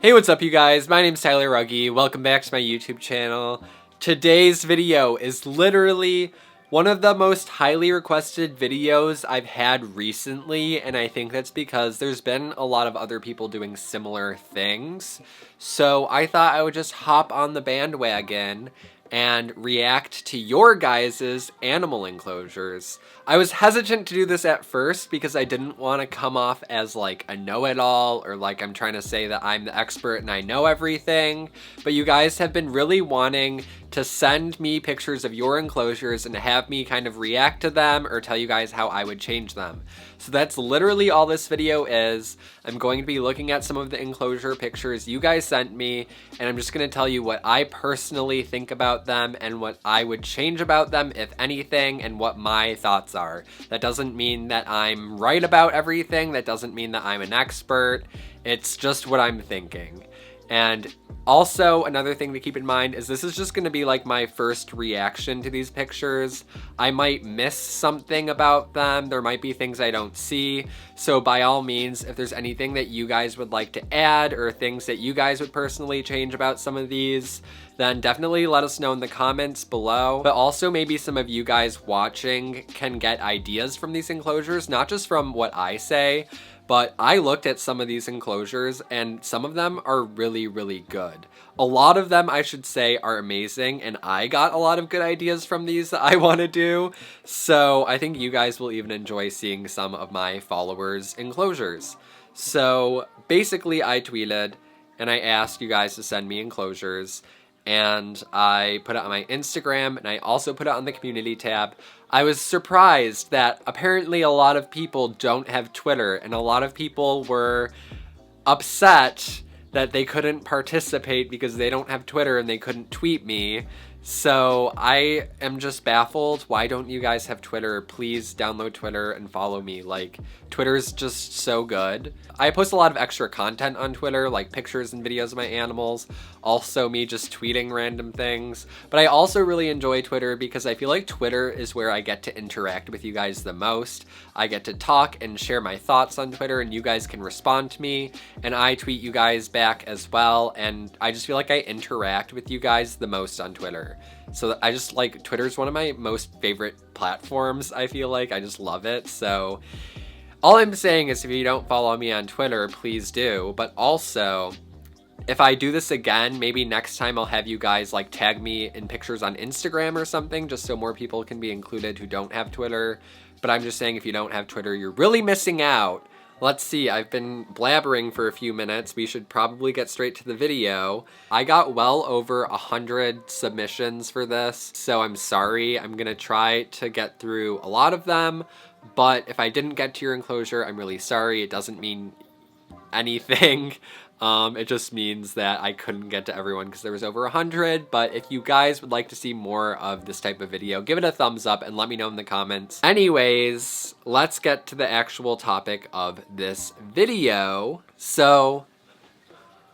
Hey, what's up you guys? My name's Tyler Rugge. Welcome back to my YouTube channel. Today's video is literally one of the most highly requested videos I've had recently, and I think that's because there's been a lot of other people doing similar things. So I thought I would just hop on the bandwagon and react to your guys' animal enclosures. I was hesitant to do this at first because I didn't want to come off as like a know-it-all or like I'm trying to say that I'm the expert and I know everything, but you guys have been really wanting to send me pictures of your enclosures and have me kind of react to them or tell you guys how I would change them. So that's literally all this video is. I'm going to be looking at some of the enclosure pictures you guys sent me, and I'm just going to tell you what I personally think about them and what I would change about them, if anything, and what my thoughts are. That doesn't mean that I'm right about everything. That doesn't mean that I'm an expert. It's just what I'm thinking. And also, another thing to keep in mind is this is just going to be like my first reaction to these pictures. I might miss something about them. There might be things I don't see. So by all means, if there's anything that you guys would like to add or things that you guys would personally change about some of these, then definitely let us know in the comments below. But also maybe some of you guys watching can get ideas from these enclosures, not just from what I say, but I looked at some of these enclosures and some of them are really, really good. A lot of them, I should say, are amazing, and I got a lot of good ideas from these that I want to do. So I think you guys will even enjoy seeing some of my followers' enclosures. So basically I tweeted and I asked you guys to send me enclosures, and I put it on my Instagram, and I also put it on the community tab. I was surprised that apparently a lot of people don't have Twitter, and a lot of people were upset that they couldn't participate because they don't have Twitter and they couldn't tweet me. So I am just baffled. Why don't you guys have Twitter? Please download Twitter and follow me. Like, Twitter's just so good. I post a lot of extra content on Twitter, like pictures and videos of my animals, also me just tweeting random things. But I also really enjoy Twitter because I feel like Twitter is where I get to interact with you guys the most. I get to talk and share my thoughts on Twitter, and you guys can respond to me, and I tweet you guys back as well, and I just feel like I interact with you guys the most on Twitter. So I just like, Twitter's one of my most favorite platforms, I feel like. I just love it. So all I'm saying is if you don't follow me on Twitter, please do. But also, if I do this again, maybe next time I'll have you guys like tag me in pictures on Instagram or something, just so more people can be included who don't have Twitter. But I'm just saying, if you don't have Twitter, you're really missing out. Let's see, I've been blabbering for a few minutes. We should probably get straight to the video. I got well over 100 submissions for this, so I'm sorry. I'm gonna try to get through a lot of them, but if I didn't get to your enclosure, I'm really sorry. It doesn't mean anything. It just means that I couldn't get to everyone because there was over 100, but if you guys would like to see more of this type of video, give it a thumbs up and let me know in the comments. Anyways, let's get to the actual topic of this video. So,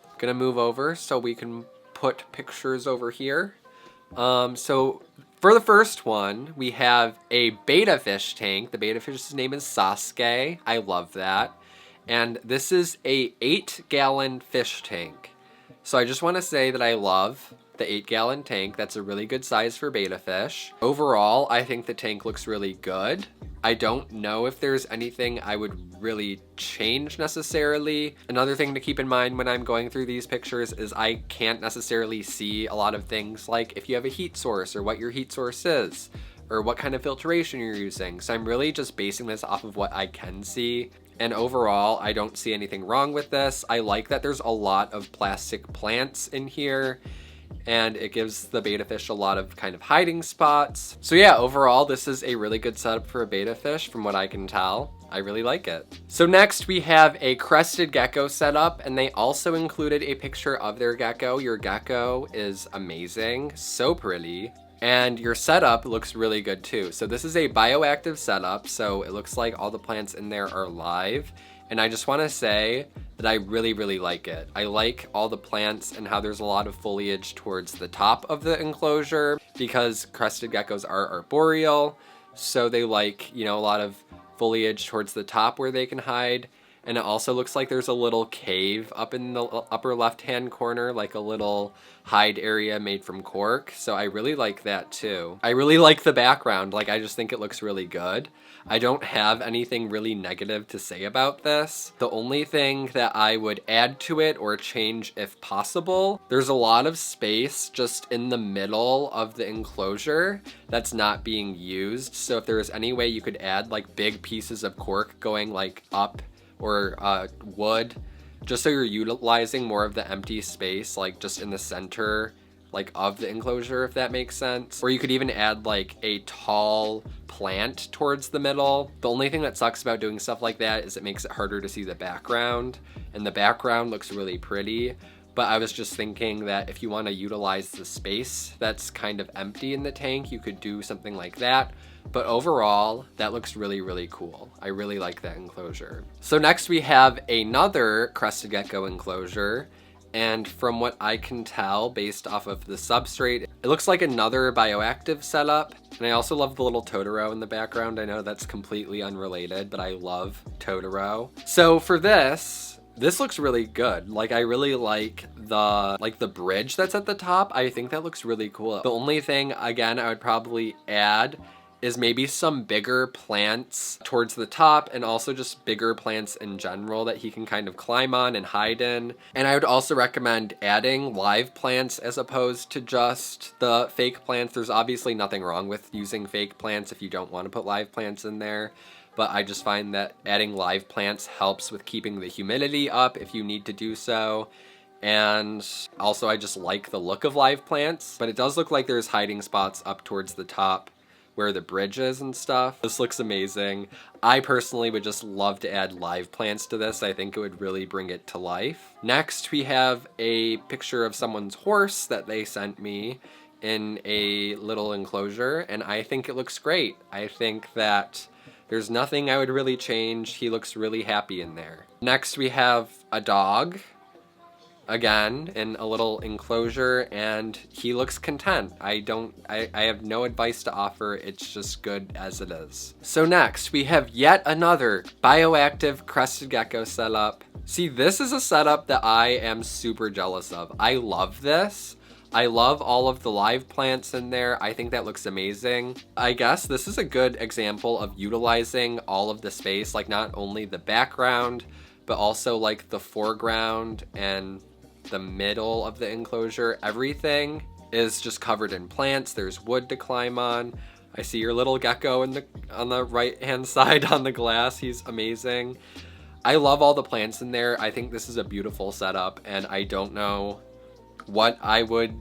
I'm gonna move over so we can put pictures over here. So for the first one, we have a betta fish tank. The betta fish's name is Sasuke. I love that. And this is a 8-gallon fish tank. So I just want to say that I love the 8-gallon tank. That's a really good size for betta fish. Overall, I think the tank looks really good. I don't know if there's anything I would really change necessarily. Another thing to keep in mind when I'm going through these pictures is I can't necessarily see a lot of things like if you have a heat source or what your heat source is or what kind of filtration you're using. So I'm really just basing this off of what I can see. And overall, I don't see anything wrong with this. I like that there's a lot of plastic plants in here, and it gives the betta fish a lot of kind of hiding spots. So yeah, overall, this is a really good setup for a betta fish from what I can tell. I really like it. So next we have a crested gecko setup, and they also included a picture of their gecko. Your gecko is amazing, so pretty. And your setup looks really good too. So this is a bioactive setup, so it looks like all the plants in there are live. And I just want to say that I really, really like it. I like all the plants and how there's a lot of foliage towards the top of the enclosure because crested geckos are arboreal. So they like, you know, a lot of foliage towards the top where they can hide. And it also looks like there's a little cave up in the upper left-hand corner, like a little hide area made from cork. So I really like that too. I really like the background. Like, I just think it looks really good. I don't have anything really negative to say about this. The only thing that I would add to it or change if possible, there's a lot of space just in the middle of the enclosure that's not being used. So if there was any way you could add like big pieces of cork going like up, or wood, just so you're utilizing more of the empty space, like just in the center like of the enclosure, if that makes sense. Or you could even add like a tall plant towards the middle. The only thing that sucks about doing stuff like that is it makes it harder to see the background, and the background looks really pretty. But I was just thinking that if you want to utilize the space that's kind of empty in the tank, you could do something like that. But overall, that looks really, really cool. I really like that enclosure. So next we have another crested gecko enclosure. And from what I can tell, based off of the substrate, it looks like another bioactive setup. And I also love the little Totoro in the background. I know that's completely unrelated, but I love Totoro. So for this looks really good. Like, I really like the bridge that's at the top. I think that looks really cool. The only thing, again, I would probably add is maybe some bigger plants towards the top, and also just bigger plants in general that he can kind of climb on and hide in. And I would also recommend adding live plants as opposed to just the fake plants. There's obviously nothing wrong with using fake plants if you don't want to put live plants in there, but I just find that adding live plants helps with keeping the humidity up if you need to do so. And also I just like the look of live plants, but it does look like there's hiding spots up towards the top where the bridge is and stuff. This looks amazing. I personally would just love to add live plants to this. I think it would really bring it to life. Next, we have a picture of someone's horse that they sent me in a little enclosure, and I think it looks great. I think that there's nothing I would really change. He looks really happy in there. Next, we have a dog, again, in a little enclosure, and he looks content. I have no advice to offer. It's just good as it is. So next, we have yet another bioactive crested gecko setup. See, this is a setup that I am super jealous of. I love this. I love all of the live plants in there. I think that looks amazing. I guess this is a good example of utilizing all of the space, like not only the background, but also like the foreground and the middle of the enclosure. Everything is just covered in plants. There's wood to climb on. I see your little gecko on the right hand side on the glass. He's amazing. I love all the plants in there. I think this is a beautiful setup, and I don't know what I would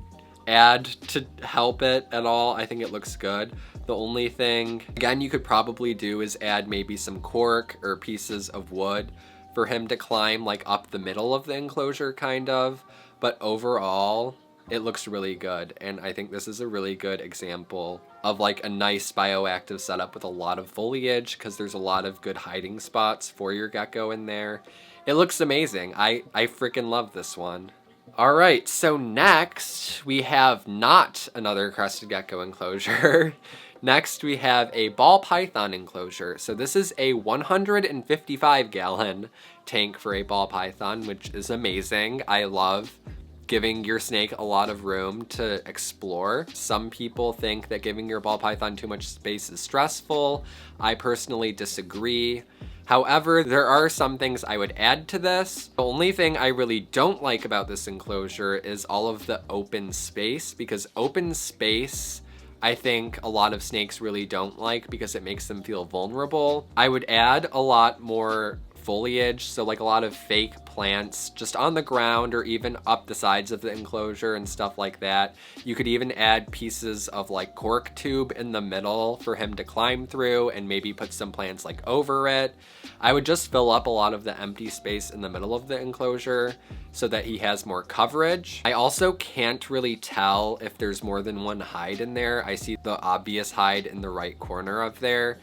add to help it at all. I think it looks good. The only thing, again, you could probably do is add maybe some cork or pieces of wood for him to climb like up the middle of the enclosure kind of, but overall it looks really good. And I think this is a really good example of like a nice bioactive setup with a lot of foliage, because there's a lot of good hiding spots for your gecko in there. It looks amazing. I freaking love this one. All right, so next we have not another crested gecko enclosure. Next, we have a ball python enclosure. So this is a 155-gallon tank for a ball python, which is amazing. I love giving your snake a lot of room to explore. Some people think that giving your ball python too much space is stressful. I personally disagree. However, there are some things I would add to this. The only thing I really don't like about this enclosure is all of the open space, because open space I think a lot of snakes really don't like because it makes them feel vulnerable. I would add a lot more foliage, so like a lot of fake plants just on the ground or even up the sides of the enclosure and stuff like that. You could even add pieces of like cork tube in the middle for him to climb through, and maybe put some plants like over it. I would just fill up a lot of the empty space in the middle of the enclosure so that he has more coverage. I also can't really tell if there's more than one hide in there. I see the obvious hide in the right corner of there,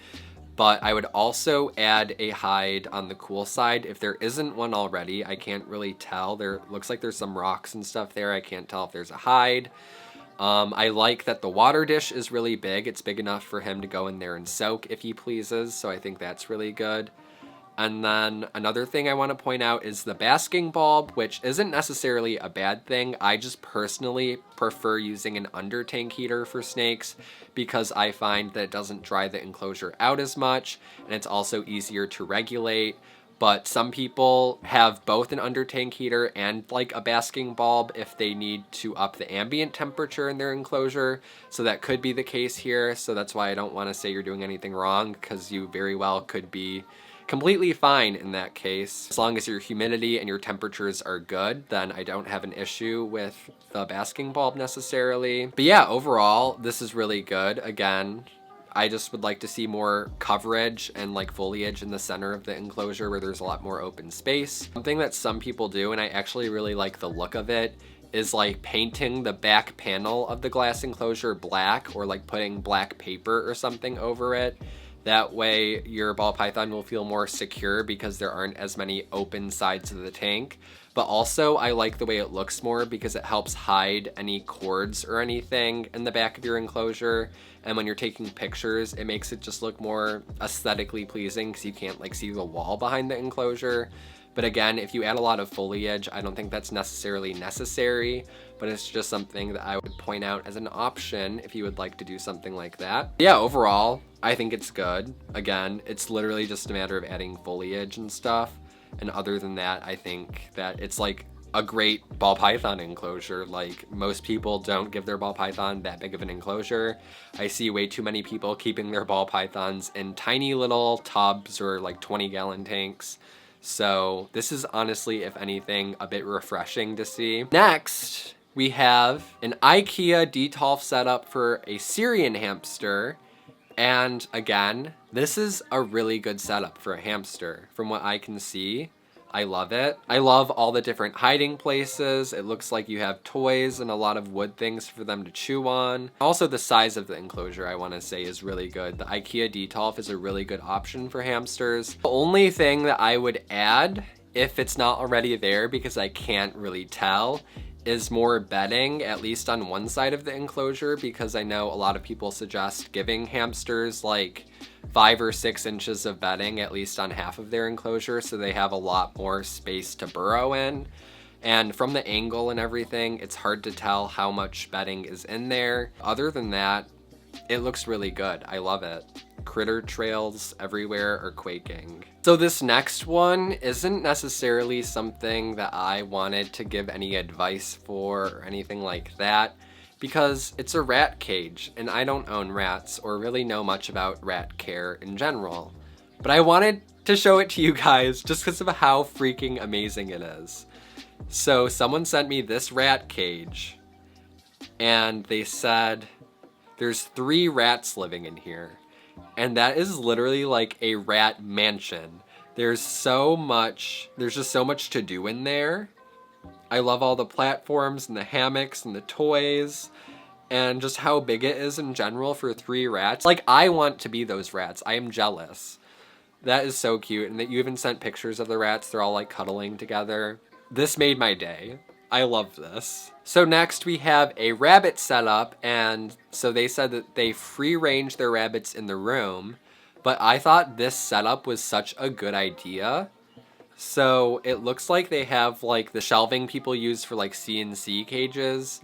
but I would also add a hide on the cool side if there isn't one already. I can't really tell. There looks like there's some rocks and stuff there. I can't tell if there's a hide. I like that the water dish is really big. It's big enough for him to go in there and soak if he pleases, so I think that's really good. And then another thing I want to point out is the basking bulb, which isn't necessarily a bad thing. I just personally prefer using an under tank heater for snakes because I find that it doesn't dry the enclosure out as much, and it's also easier to regulate. But some people have both an under tank heater and like a basking bulb if they need to up the ambient temperature in their enclosure. So that could be the case here. So that's why I don't want to say you're doing anything wrong, because you very well could be completely fine in that case. As long as your humidity and your temperatures are good, then I don't have an issue with the basking bulb necessarily. But yeah, overall, this is really good. Again, I just would like to see more coverage and like foliage in the center of the enclosure where there's a lot more open space. Something that some people do, and I actually really like the look of it, is like painting the back panel of the glass enclosure black, or like putting black paper or something over it. That way your ball python will feel more secure because there aren't as many open sides of the tank. But also I like the way it looks more because it helps hide any cords or anything in the back of your enclosure. And when you're taking pictures, it makes it just look more aesthetically pleasing because you can't like see the wall behind the enclosure. But again, if you add a lot of foliage, I don't think that's necessarily necessary, but it's just something that I would point out as an option if you would like to do something like that. Yeah, overall, I think it's good. Again, it's literally just a matter of adding foliage and stuff. And other than that, I think that it's like a great ball python enclosure. Like, most people don't give their ball python that big of an enclosure. I see way too many people keeping their ball pythons in tiny little tubs or like 20-gallon tanks. So this is honestly, if anything, a bit refreshing to see. Next, we have an IKEA Detolf setup for a Syrian hamster. And again, this is a really good setup for a hamster. From what I can see, I love it. I love all the different hiding places. It looks like you have toys and a lot of wood things for them to chew on. Also, the size of the enclosure, I want to say, is really good. The IKEA Detolf is a really good option for hamsters. The only thing that I would add, if it's not already there, because I can't really tell, is more bedding, at least on one side of the enclosure, because I know a lot of people suggest giving hamsters like 5 or 6 inches of bedding, at least on half of their enclosure, so they have a lot more space to burrow in. And from the angle and everything, it's hard to tell how much bedding is in there. Other than that, it looks really good. I love it. Critter trails everywhere are quaking. So this next one isn't necessarily something that I wanted to give any advice for or anything like that, because it's a rat cage and I don't own rats or really know much about rat care in general. But I wanted to show it to you guys just because of how freaking amazing it is. So someone sent me this rat cage and they said there's 3 rats living in here. And that is literally like a rat mansion. There's just so much to do in there. I love all the platforms and the hammocks and the toys and just how big it is in general for 3 rats. Like, I want to be those rats. I am jealous. That is so cute. And that you even sent pictures of the rats. They're all like cuddling together. This made my day. I love this. So next we have a rabbit setup, and so they said that they free range their rabbits in the room, but I thought this setup was such a good idea. So it looks like they have like the shelving people use for like CNC cages,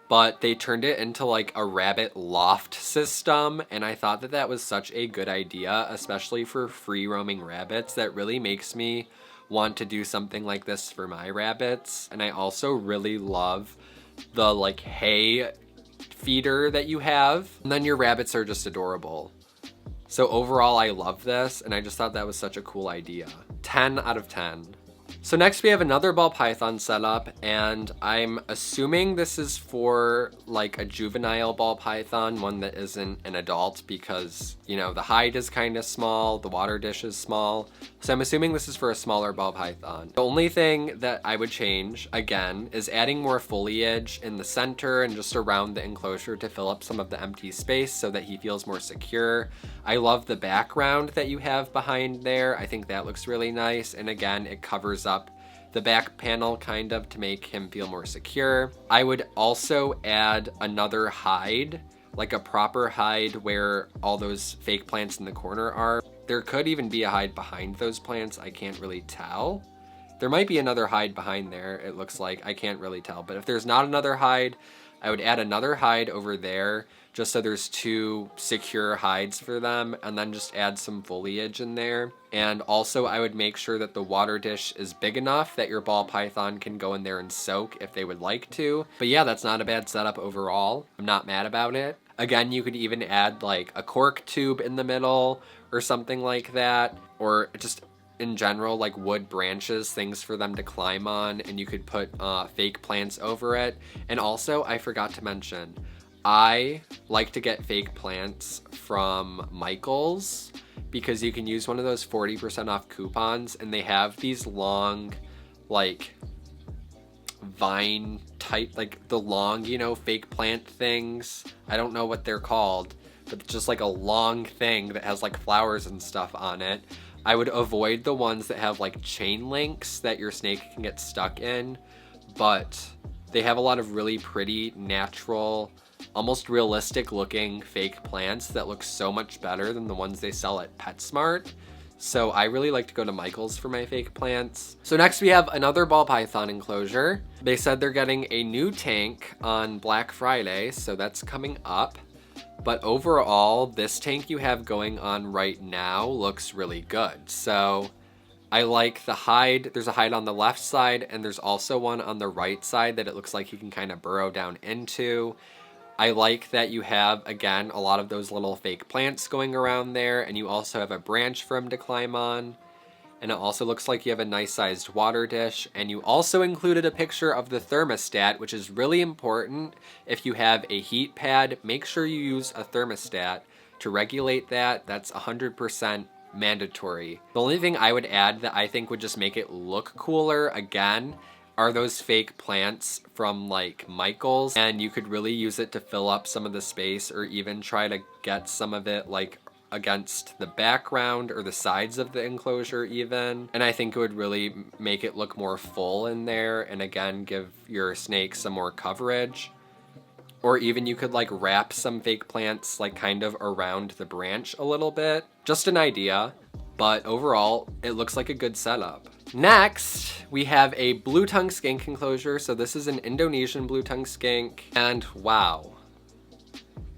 but they turned it into like a rabbit loft system, and I thought that that was such a good idea, especially for free roaming rabbits. That really makes me want to do something like this for my rabbits. And I also really love the like hay feeder that you have, and then your rabbits are just adorable. So overall, I love this, and I just thought that was such a cool idea. 10 out of 10. So next we have another ball python setup, and I'm assuming this is for like a juvenile ball python, one that isn't an adult, because, you know, the hide is kind of small, the water dish is small. So I'm assuming this is for a smaller ball python. The only thing that I would change, again, is adding more foliage in the center and just around the enclosure to fill up some of the empty space so that he feels more secure. I love the background that you have behind there. I think that looks really nice. And again, it covers up the back panel kind of to make him feel more secure. I would also add another hide, like a proper hide where all those fake plants in the corner are. there could even be a hide behind those plants. I can't really tell. There might be another hide behind there, it looks like. I can't really tell. But if there's not another hide, I would add another hide over there just so there's 2 secure hides for them, and then just add some foliage in there. And also I would make sure that the water dish is big enough that your ball python can go in there and soak if they would like to. But yeah, that's not a bad setup overall. I'm not mad about it. Again, you could even add like a cork tube in the middle or something like that, or just in general, like wood branches, things for them to climb on, and you could put fake plants over it. And also, I forgot to mention, I like to get fake plants from Michael's because you can use one of those 40% off coupons, and they have these long, like, vine type, like the long, you know, fake plant things. I don't know what they're called, but it's just like a long thing that has like flowers and stuff on it. I would avoid the ones that have like chain links that your snake can get stuck in, but they have a lot of really pretty, natural, almost realistic looking fake plants that look so much better than the ones they sell at PetSmart. So I really like to go to Michael's for my fake plants. So next we have another ball python enclosure. They said they're getting a new tank on Black Friday, so that's coming up. But overall, this tank you have going on right now looks really good. So I like the hide. There's a hide on the left side, and there's also one on the right side that it looks like he can kind of burrow down into. I like that you have, again, a lot of those little fake plants going around there, and you also have a branch for him to climb on. And it also looks like you have a nice sized water dish, and you also included a picture of the thermostat, which is really important. If you have a heat pad, make sure you use a thermostat to regulate that. That's 100% mandatory. The only thing I would add that I think would just make it look cooler, again, are those fake plants from like Michael's, and you could really use it to fill up some of the space, or even try to get some of it like against the background or the sides of the enclosure even. And I think it would really make it look more full in there, and again, give your snake some more coverage. Or even you could like wrap some fake plants like kind of around the branch a little bit. Just an idea, but overall it looks like a good setup. Next, we have a blue-tongued skink enclosure. So this is an Indonesian blue-tongued skink, and wow,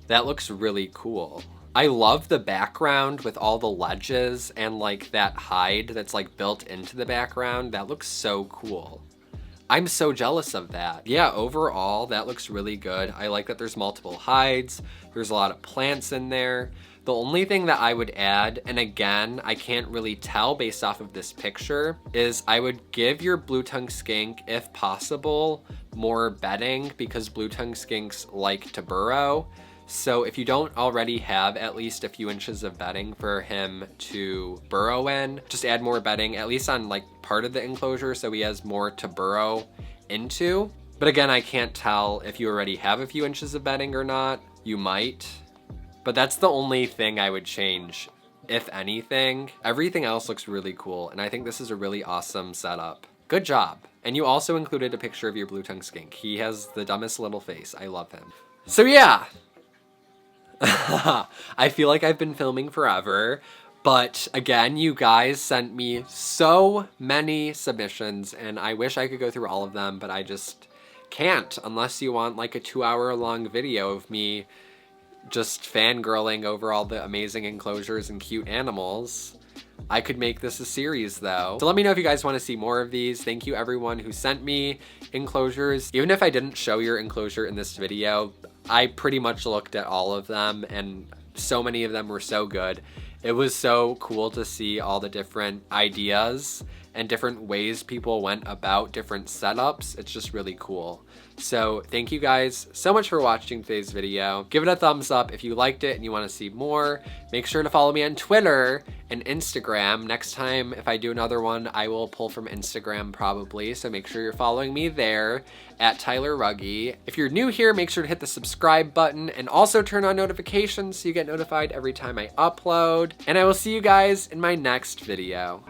that looks really cool. I love the background with all the ledges and like that hide that's like built into the background. That looks so cool. I'm so jealous of that. Yeah, overall, that looks really good. I like that there's multiple hides. There's a lot of plants in there. The only thing that I would add, and again, I can't really tell based off of this picture, is I would give your blue-tongued skink, if possible, more bedding, because blue-tongued skinks like to burrow. So if you don't already have at least a few inches of bedding for him to burrow in, just add more bedding, at least on like part of the enclosure, so he has more to burrow into. But again, I can't tell if you already have a few inches of bedding or not. You might. But that's the only thing I would change, if anything. Everything else looks really cool, and I think this is a really awesome setup. Good job. And you also included a picture of your blue-tongued skink. He has the dumbest little face. I love him. So yeah. I feel like I've been filming forever, but again, you guys sent me so many submissions, and I wish I could go through all of them, but I just can't, unless you want like a 2-hour-long video of me just fangirling over all the amazing enclosures and cute animals. I could make this a series though. So let me know if you guys want to see more of these. Thank you everyone who sent me enclosures. Even if I didn't show your enclosure in this video, I pretty much looked at all of them, and so many of them were so good. It was so cool to see all the different ideas and different ways people went about different setups. It's just really cool. So thank you guys so much for watching today's video. Give it a thumbs up if you liked it and you want to see more. Make sure to follow me on Twitter and Instagram. Next time, if I do another one, I will pull from Instagram probably. So make sure you're following me there at Tyler Rugge. If you're new here, make sure to hit the subscribe button and also turn on notifications so you get notified every time I upload. And I will see you guys in my next video.